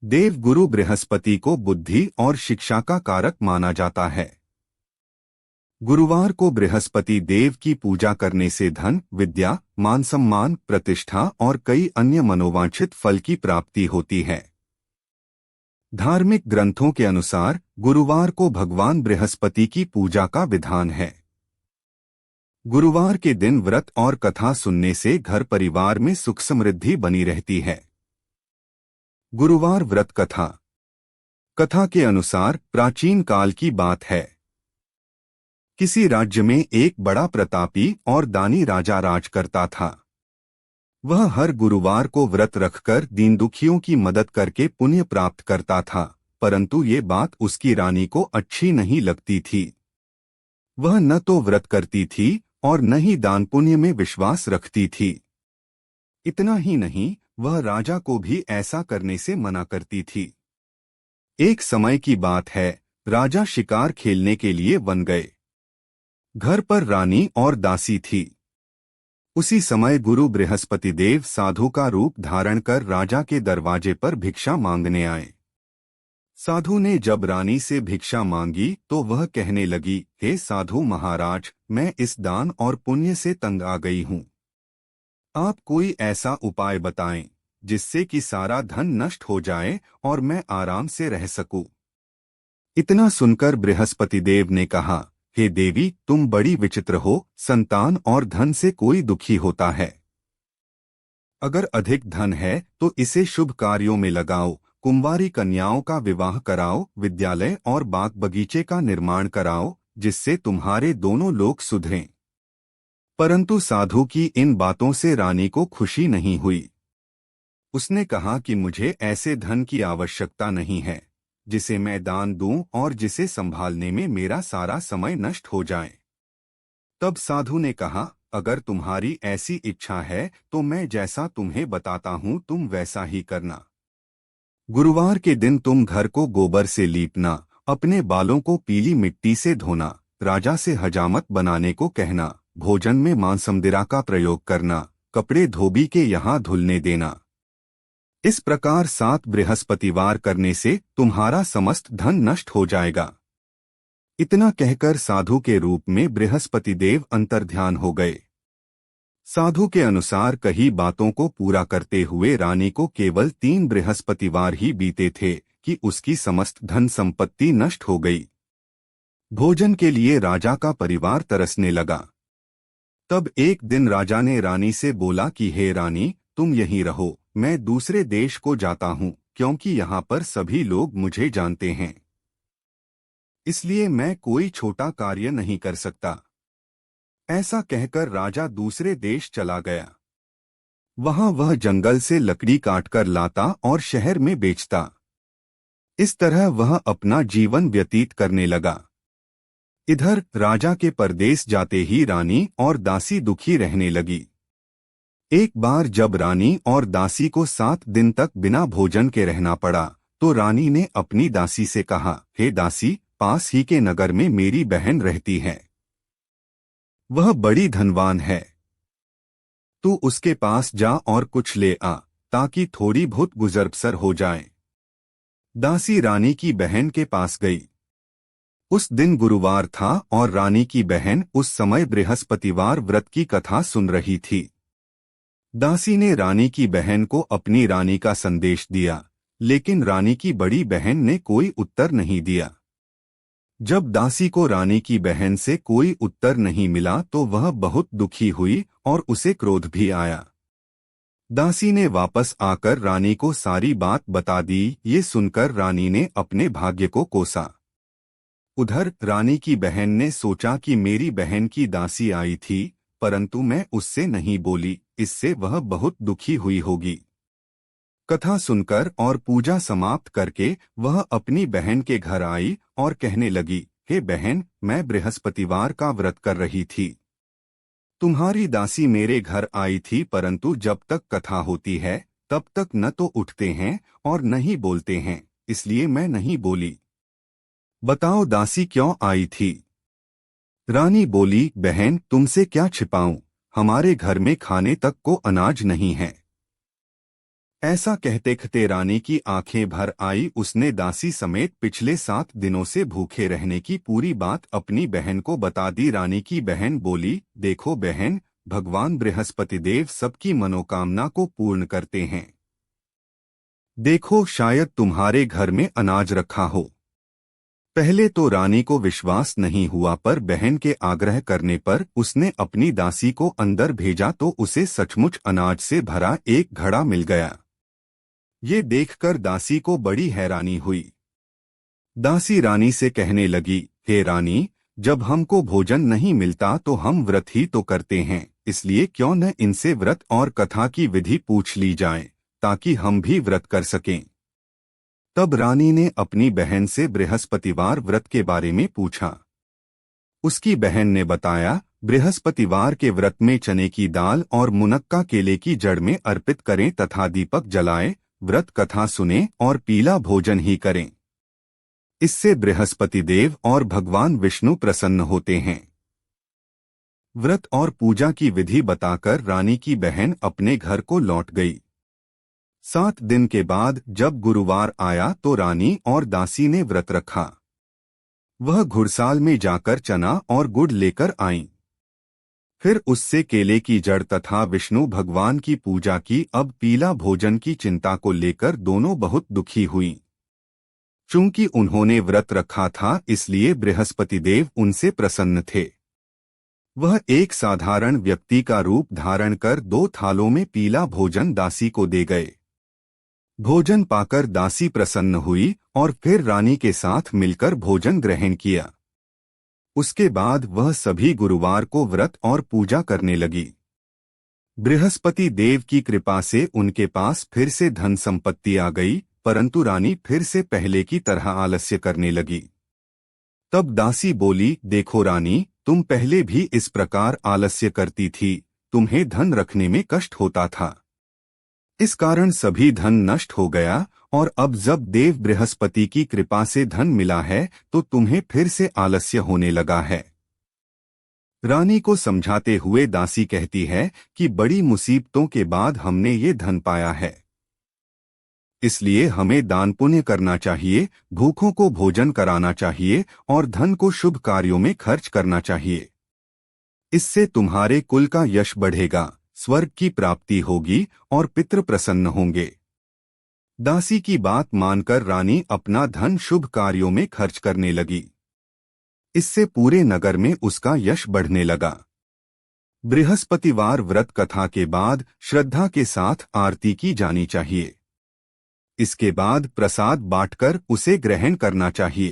देव गुरु बृहस्पति को बुद्धि और शिक्षा का कारक माना जाता है। गुरुवार को बृहस्पति देव की पूजा करने से धन, विद्या, मान सम्मान, प्रतिष्ठा और कई अन्य मनोवांछित फल की प्राप्ति होती है। धार्मिक ग्रंथों के अनुसार गुरुवार को भगवान बृहस्पति की पूजा का विधान है। गुरुवार के दिन व्रत और कथा सुनने से घर परिवार में सुख समृद्धि बनी रहती है। गुरुवार व्रत कथा। कथा के अनुसार प्राचीन काल की बात है। किसी राज्य में एक बड़ा प्रतापी और दानी राजा राज करता था। वह हर गुरुवार को व्रत रखकर दीन दुखियों की मदद करके पुण्य प्राप्त करता था, परंतु ये बात उसकी रानी को अच्छी नहीं लगती थी। वह न तो व्रत करती थी और न ही दान पुण्य में विश्वास रखती थी। इतना ही नहीं, वह राजा को भी ऐसा करने से मना करती थी। एक समय की बात है, राजा शिकार खेलने के लिए वन गए। घर पर रानी और दासी थी। उसी समय गुरु बृहस्पति देव साधु का रूप धारण कर राजा के दरवाजे पर भिक्षा मांगने आए। साधु ने जब रानी से भिक्षा मांगी तो वह कहने लगी, हे साधु महाराज, मैं इस दान और पुण्य से तंग आ गई हूँ। आप कोई ऐसा उपाय बताएं जिससे कि सारा धन नष्ट हो जाए और मैं आराम से रह सकूं। इतना सुनकर बृहस्पति देव ने कहा, हे देवी, तुम बड़ी विचित्र हो। संतान और धन से कोई दुखी होता है। अगर अधिक धन है तो इसे शुभ कार्यों में लगाओ, कुंवारी कन्याओं का विवाह कराओ, विद्यालय और बाग बगीचे का निर्माण कराओ, जिससे तुम्हारे दोनों लोग सुधरें। परंतु साधु की इन बातों से रानी को खुशी नहीं हुई। उसने कहा कि मुझे ऐसे धन की आवश्यकता नहीं है जिसे मैं दान दूं और जिसे संभालने में मेरा सारा समय नष्ट हो जाए। तब साधु ने कहा, अगर तुम्हारी ऐसी इच्छा है तो मैं जैसा तुम्हें बताता हूं तुम वैसा ही करना। गुरुवार के दिन तुम घर को गोबर से लीपना, अपने बालों को पीली मिट्टी से धोना, राजा से हजामत बनाने को कहना, भोजन में मांसमदिरा का प्रयोग करना, कपड़े धोबी के यहाँ धुलने देना। इस प्रकार 7 बृहस्पतिवार करने से तुम्हारा समस्त धन नष्ट हो जाएगा। इतना कहकर साधु के रूप में बृहस्पति देव अंतर्ध्यान हो गए। साधु के अनुसार कही बातों को पूरा करते हुए रानी को केवल 3 बृहस्पतिवार ही बीते थे कि उसकी समस्त धन संपत्ति नष्ट हो गई। भोजन के लिए राजा का परिवार तरसने लगा। तब एक दिन राजा ने रानी से बोला कि हे रानी, तुम यहीं रहो, मैं दूसरे देश को जाता हूँ, क्योंकि यहाँ पर सभी लोग मुझे जानते हैं। इसलिए मैं कोई छोटा कार्य नहीं कर सकता। ऐसा कहकर राजा दूसरे देश चला गया। वहाँ वह जंगल से लकड़ी काटकर लाता और शहर में बेचता। इस तरह वह अपना जीवन व्यतीत करने लगा। इधर राजा के परदेश जाते ही रानी और दासी दुखी रहने लगी। एक बार जब रानी और दासी को 7 दिन तक बिना भोजन के रहना पड़ा तो रानी ने अपनी दासी से कहा, हे दासी, पास ही के नगर में मेरी बहन रहती है। वह बड़ी धनवान है। तू उसके पास जा और कुछ ले आ, ताकि थोड़ी बहुत गुजर बसर हो जाए। दासी रानी की बहन के पास गई। उस दिन गुरुवार था और रानी की बहन उस समय बृहस्पतिवार व्रत की कथा सुन रही थी। दासी ने रानी की बहन को अपनी रानी का संदेश दिया, लेकिन रानी की बड़ी बहन ने कोई उत्तर नहीं दिया। जब दासी को रानी की बहन से कोई उत्तर नहीं मिला तो वह बहुत दुखी हुई और उसे क्रोध भी आया। दासी ने वापस आकर रानी को सारी बात बता दी। ये सुनकर रानी ने अपने भाग्य को कोसा। उधर रानी की बहन ने सोचा कि मेरी बहन की दासी आई थी, परंतु मैं उससे नहीं बोली, इससे वह बहुत दुखी हुई होगी। कथा सुनकर और पूजा समाप्त करके वह अपनी बहन के घर आई और कहने लगी, हे बहन, मैं बृहस्पतिवार का व्रत कर रही थी। तुम्हारी दासी मेरे घर आई थी, परंतु जब तक कथा होती है तब तक न तो उठते हैं और न ही बोलते हैं, इसलिए मैं नहीं बोली। बताओ दासी क्यों आई थी? रानी बोली, बहन, तुमसे क्या छिपाऊं, हमारे घर में खाने तक को अनाज नहीं है। ऐसा कहते कहते रानी की आंखें भर आई। उसने दासी समेत पिछले 7 दिनों से भूखे रहने की पूरी बात अपनी बहन को बता दी। रानी की बहन बोली, देखो बहन, भगवान बृहस्पति देव सबकी मनोकामना को पूर्ण करते हैं। देखो शायद तुम्हारे घर में अनाज रखा हो। पहले तो रानी को विश्वास नहीं हुआ, पर बहन के आग्रह करने पर उसने अपनी दासी को अंदर भेजा तो उसे सचमुच अनाज से भरा एक घड़ा मिल गया। ये देखकर दासी को बड़ी हैरानी हुई। दासी रानी से कहने लगी, हे रानी, जब हमको भोजन नहीं मिलता तो हम व्रत ही तो करते हैं, इसलिए क्यों न इनसे व्रत और कथा की विधि पूछ ली जाए ताकि हम भी व्रत कर सकें। तब रानी ने अपनी बहन से बृहस्पतिवार व्रत के बारे में पूछा। उसकी बहन ने बताया, बृहस्पतिवार के व्रत में चने की दाल और मुनक्का केले की जड़ में अर्पित करें तथा दीपक जलाएं, व्रत कथा सुने और पीला भोजन ही करें। इससे बृहस्पति देव और भगवान विष्णु प्रसन्न होते हैं। व्रत और पूजा की विधि बताकर रानी की बहन अपने घर को लौट गई। 7 दिन के बाद जब गुरुवार आया तो रानी और दासी ने व्रत रखा। वह घुड़साल में जाकर चना और गुड़ लेकर आईं। फिर उससे केले की जड़ तथा विष्णु भगवान की पूजा की। अब पीला भोजन की चिंता को लेकर दोनों बहुत दुखी हुईं। चूंकि उन्होंने व्रत रखा था इसलिए बृहस्पति देव उनसे प्रसन्न थे। वह एक साधारण व्यक्ति का रूप धारण कर 2 थालों में पीला भोजन दासी को दे गए। भोजन पाकर दासी प्रसन्न हुई और फिर रानी के साथ मिलकर भोजन ग्रहण किया। उसके बाद वह सभी गुरुवार को व्रत और पूजा करने लगी। बृहस्पति देव की कृपा से उनके पास फिर से धन संपत्ति आ गई, परंतु रानी फिर से पहले की तरह आलस्य करने लगी। तब दासी बोली, देखो रानी, तुम पहले भी इस प्रकार आलस्य करती थी, तुम्हें धन रखने में कष्ट होता था। इस कारण सभी धन नष्ट हो गया और अब जब देव बृहस्पति की कृपा से धन मिला है तो तुम्हें फिर से आलस्य होने लगा है। रानी को समझाते हुए दासी कहती है कि बड़ी मुसीबतों के बाद हमने ये धन पाया है, इसलिए हमें दान पुण्य करना चाहिए, भूखों को भोजन कराना चाहिए और धन को शुभ कार्यों में खर्च करना चाहिए। इससे तुम्हारे कुल का यश बढ़ेगा, स्वर्ग की प्राप्ति होगी और पितृ प्रसन्न होंगे। दासी की बात मानकर रानी अपना धन शुभ कार्यों में खर्च करने लगी। इससे पूरे नगर में उसका यश बढ़ने लगा। बृहस्पतिवार व्रत कथा के बाद श्रद्धा के साथ आरती की जानी चाहिए। इसके बाद प्रसाद बांटकर उसे ग्रहण करना चाहिए।